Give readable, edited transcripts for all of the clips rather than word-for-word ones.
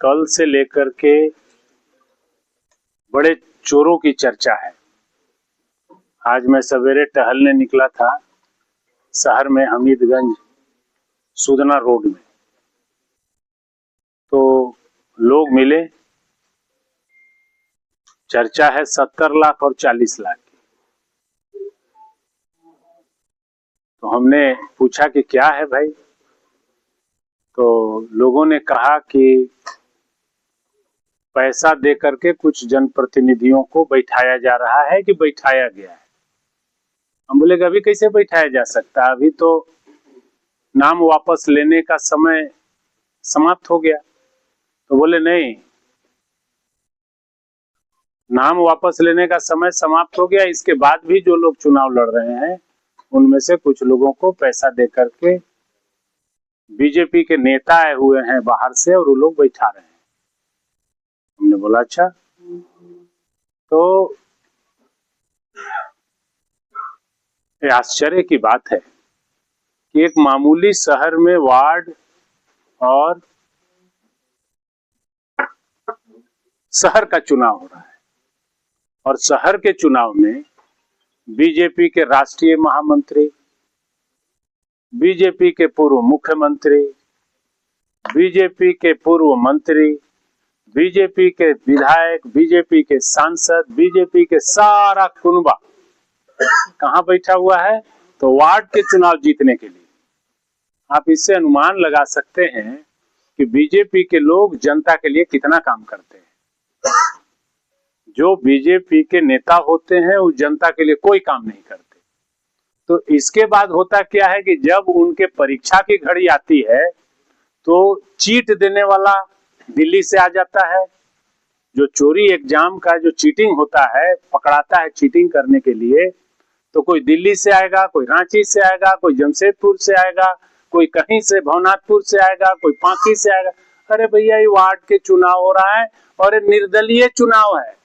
कल से लेकर के बड़े चोरों की चर्चा है। आज मैं सवेरे टहलने निकला था शहर में, हमीदगंज सुदना रोड में, तो लोग मिले। चर्चा है 70 लाख और 40 लाख की। तो हमने पूछा कि क्या है भाई, तो लोगों ने कहा कि पैसा दे करके कुछ जनप्रतिनिधियों को बैठाया जा रहा है कि बैठाया गया है। हम बोले कि अभी कैसे बैठाया जा सकता है, अभी तो नाम वापस लेने का समय समाप्त हो गया। तो बोले नहीं, नाम वापस लेने का समय समाप्त हो गया, इसके बाद भी जो लोग चुनाव लड़ रहे हैं उनमें से कुछ लोगों को पैसा दे करके बीजेपी के नेता आए हुए हैं बाहर से और वो लोग बैठा रहे हैं। हमने बोला अच्छा। तो ये आश्चर्य की बात है कि एक मामूली शहर में वार्ड और शहर का चुनाव हो रहा है, और शहर के चुनाव में बीजेपी के राष्ट्रीय महामंत्री, बीजेपी के पूर्व मुख्यमंत्री, बीजेपी के पूर्व मंत्री, बीजेपी के विधायक, बीजेपी के सांसद, बीजेपी के सारा कुनबा कहां बैठा हुआ है? तो वार्ड के चुनाव जीतने के लिए। आप इससे अनुमान लगा सकते हैं कि बीजेपी के लोग जनता के लिए कितना काम करते हैं। जो बीजेपी के नेता होते हैं वो जनता के लिए कोई काम नहीं करते। तो इसके बाद होता क्या है कि जब उनके परीक्षा की घड़ी आती है तो चीट देने वाला दिल्ली से आ जाता है। जो चोरी एग्जाम का जो चीटिंग होता है, पकड़ाता है चीटिंग करने के लिए, तो कोई दिल्ली से आएगा, कोई रांची से आएगा, कोई जमशेदपुर से आएगा, कोई कहीं से भवनाथपुर से आएगा, कोई पांकी से आएगा। अरे भैया, ये वार्ड के चुनाव हो रहा है और ये निर्दलीय चुनाव है,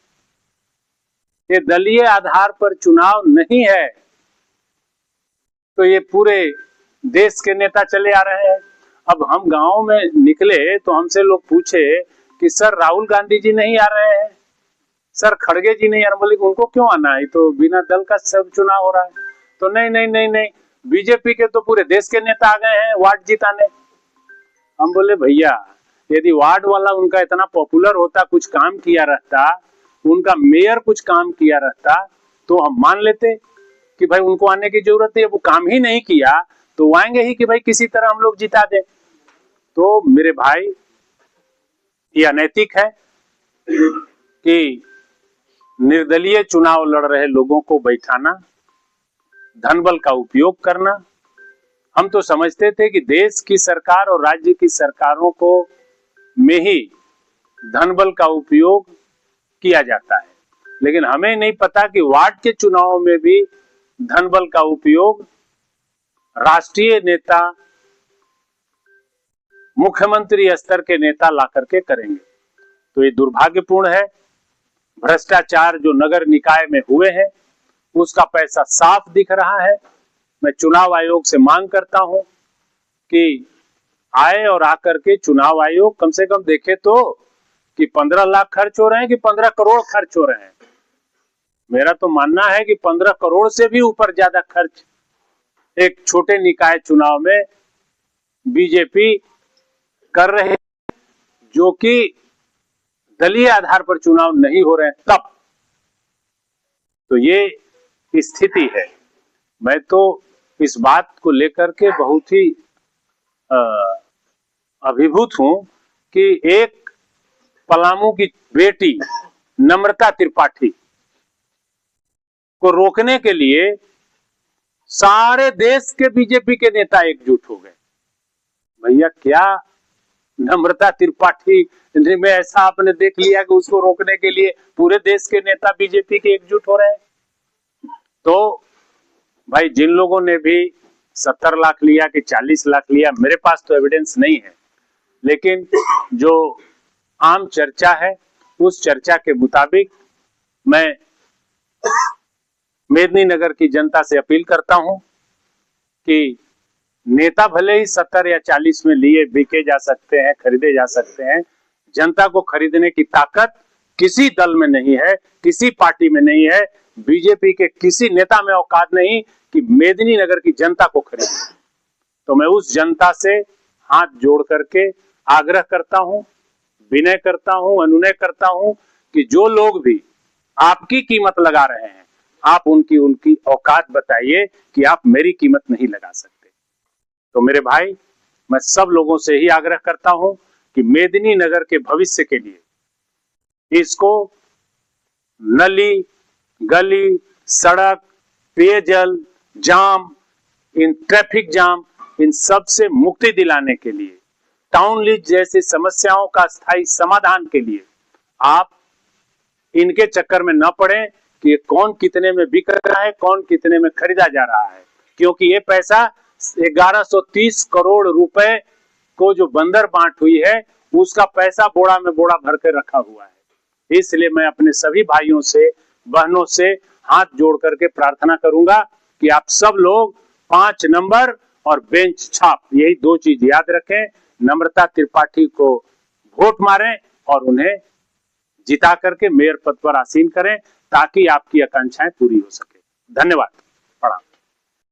ये दलीय आधार पर चुनाव नहीं है। तो ये पूरे देश के नेता चले आ रहे हैं। अब हम गांव में निकले तो हमसे लोग पूछे कि सर राहुल गांधी जी नहीं आ रहे हैं, सर खड़गे जी नहीं आ रहे। बोले उनको क्यों आना है, तो बिना दल का सब चुनाव हो रहा है। तो नहीं नहीं नहीं नहीं, बीजेपी के तो पूरे देश के नेता आ गए हैं वार्ड जिताने। हम बोले भैया, यदि वार्ड वाला उनका इतना पॉपुलर होता, कुछ काम किया रहता, उनका मेयर कुछ काम किया रहता, तो हम मान लेते कि भाई उनको आने की जरूरत है। वो काम ही नहीं किया तो आएंगे ही कि भाई किसी तरह हम लोग जिता दें। तो मेरे भाई, ये अनैतिक है कि निर्दलीय चुनाव लड़ रहे लोगों को बैठाना, धनबल का उपयोग करना। हम तो समझते थे कि देश की सरकार और राज्य की सरकारों को में ही धनबल का उपयोग किया जाता है, लेकिन हमें नहीं पता कि वार्ड के चुनाव में भी धनबल का उपयोग राष्ट्रीय नेता, मुख्यमंत्री स्तर के नेता ला करके करेंगे। तो ये दुर्भाग्यपूर्ण है। भ्रष्टाचार जो नगर निकाय में हुए हैं उसका पैसा साफ दिख रहा है। मैं चुनाव आयोग से मांग करता हूं कि आए और आकर के चुनाव आयोग कम से कम देखे तो कि 15 लाख खर्च हो रहे हैं कि 15 करोड़ खर्च हो रहे हैं। मेरा तो मानना है कि 15 करोड़ से भी ऊपर ज्यादा खर्च एक छोटे निकाय चुनाव में बीजेपी कर रहे हैं, जो कि दलीय आधार पर चुनाव नहीं हो रहे हैं तब। तो ये स्थिति है। मैं तो इस बात को लेकर के बहुत ही अभिभूत हूं कि एक पलामू की बेटी नम्रता त्रिपाठी को रोकने के लिए सारे देश के बीजेपी के नेता एकजुट हो गए। भैया, क्या नम्रता त्रिपाठी में ऐसा आपने देख लिया कि उसको रोकने के लिए पूरे देश के नेता बीजेपी के एकजुट हो रहे हैं? तो भाई, जिन लोगों ने भी 70 लाख लिया कि 40 लाख लिया, मेरे पास तो एविडेंस नहीं है, लेकिन जो आम चर्चा है उस चर्चा के मुताबिक मैं मेदिनीनगर की जनता से अपील करता हूं कि नेता भले ही 70 या 40 में लिए बिके जा सकते हैं, खरीदे जा सकते हैं, जनता को खरीदने की ताकत किसी दल में नहीं है, किसी पार्टी में नहीं है। बीजेपी के किसी नेता में औकात नहीं कि मेदिनीनगर की जनता को खरीदे। तो मैं उस जनता से हाथ जोड़ करके आग्रह करता हूं, विनय करता हूं, अनुनय करता हूं कि जो लोग भी आपकी कीमत लगा रहे हैं, आप उनकी औकात बताइए कि आप मेरी कीमत नहीं लगा सकते। तो मेरे भाई, मैं सब लोगों से ही आग्रह करता हूं कि मेदिनीनगर के भविष्य के लिए इसको नली, गली, सड़क, पेयजल, जाम, इन ट्रैफिक जाम, इन सब से मुक्ति दिलाने के लिए, टाउन लीज जैसी समस्याओं का स्थायी समाधान के लिए आप इनके चक्कर में न पड़े कि कौन कितने में बिक रहा है, कौन कितने में खरीदा जा रहा है। क्योंकि ये पैसा 1130 करोड़ रुपए को जो बंदर बांट हुई है, उसका पैसा बोड़ा में बोड़ा भर के रखा हुआ है। इसलिए मैं अपने सभी भाइयों से, बहनों से हाथ जोड़ करके प्रार्थना करूंगा कि आप सब लोग 5 नंबर और बेंच छाप, यही 2 चीज याद रखें। नम्रता त्रिपाठी को वोट मारें और उन्हें जिता करके मेयर पद पर आसीन करें ताकि आपकी आकांक्षाएं पूरी हो सके। धन्यवाद। प्रणाम।